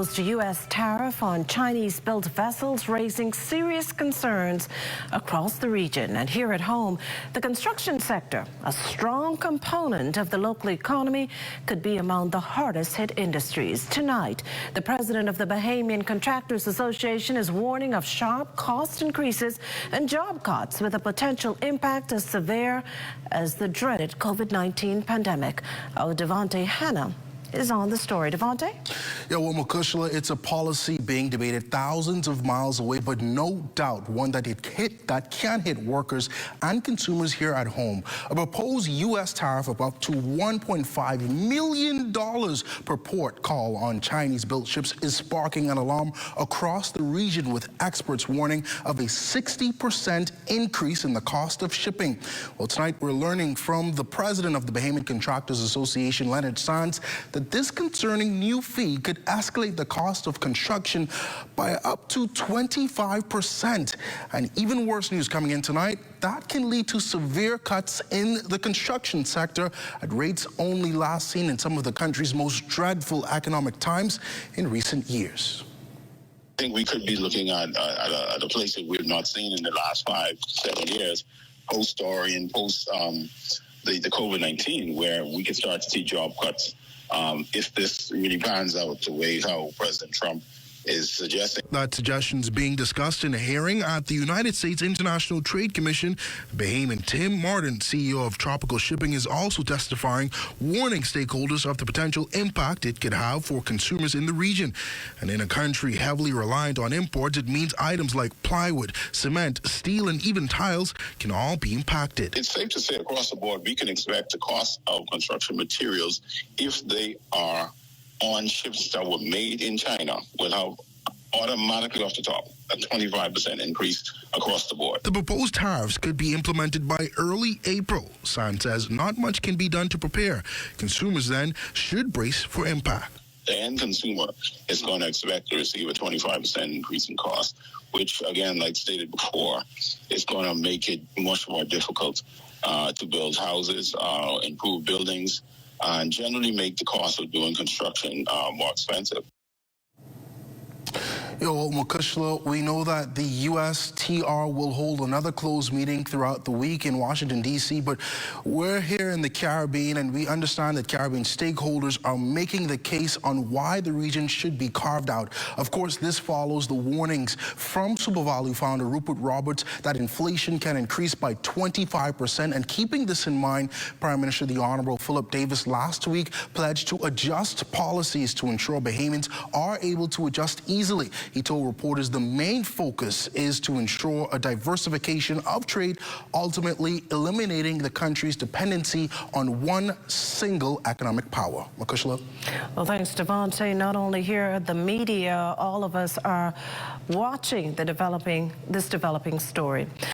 To U.S. tariff on Chinese-built vessels, raising serious concerns across the region. And here at home, the construction sector, a strong component of the local economy, could be among the hardest hit industries. Tonight, the president of the Bahamian Contractors Association is warning of sharp cost increases and job cuts with a potential impact as severe as the dreaded COVID-19 pandemic. Our Devontae Hanna is on the story. Devontae? Yeah, well, Makushla, it's a policy being debated thousands of miles away, but no doubt one that can hit workers and consumers here at home. A proposed U.S. tariff of up to $1.5 million per port call on Chinese-built ships is sparking an alarm across the region, with experts warning of a 60% increase in the cost of shipping. Well, tonight we're learning from the president of the Bahamian Contractors Association, Leonard Sands, that this concerning new fee could escalate the cost of construction by up to 25%. And even worse news coming in tonight, that can lead to severe cuts in the construction sector at rates only last seen in some of the country's most dreadful economic times in recent years. I think we could be looking at a place that we've not seen in the last 5-7 years, post-story and post the COVID-19, where we could start to see job cuts. If this really pans out the way how President Trump is suggesting. That suggestion is being discussed in a hearing at the United States International Trade Commission. Bahamian Tim Martin, CEO of Tropical Shipping, is also testifying, warning stakeholders of the potential impact it could have for consumers in the region. And in a country heavily reliant on imports, it means items like plywood, cement, steel, and even tiles can all be impacted. It's safe to say across the board we can expect the cost of construction materials, if they are on ships that were made in China, will have automatically off the top a 25% increase across the board. The proposed tariffs could be implemented by early April. San says not much can be done to prepare. Consumers then should brace for impact. The end consumer is going to expect to receive a 25% increase in cost, which, again, like stated before, is going to make it much more difficult to build houses, improve buildings, and generally make the cost of doing construction more expensive. Well, Makushla, we know that the USTR will hold another closed meeting throughout the week in Washington, D.C., but we're here in the Caribbean, and we understand that Caribbean stakeholders are making the case on why the region should be carved out. Of course, this follows the warnings from SuperValu founder Rupert Roberts that inflation can increase by 25%. And keeping this in mind, Prime Minister the Honorable Philip Davis last week pledged to adjust policies to ensure Bahamians are able to adjust easily. He told reporters the main focus is to ensure a diversification of trade, ultimately eliminating the country's dependency on one single economic power. Makushla? Well, thanks, Devontae. Not only here, the media, all of us are watching this developing story.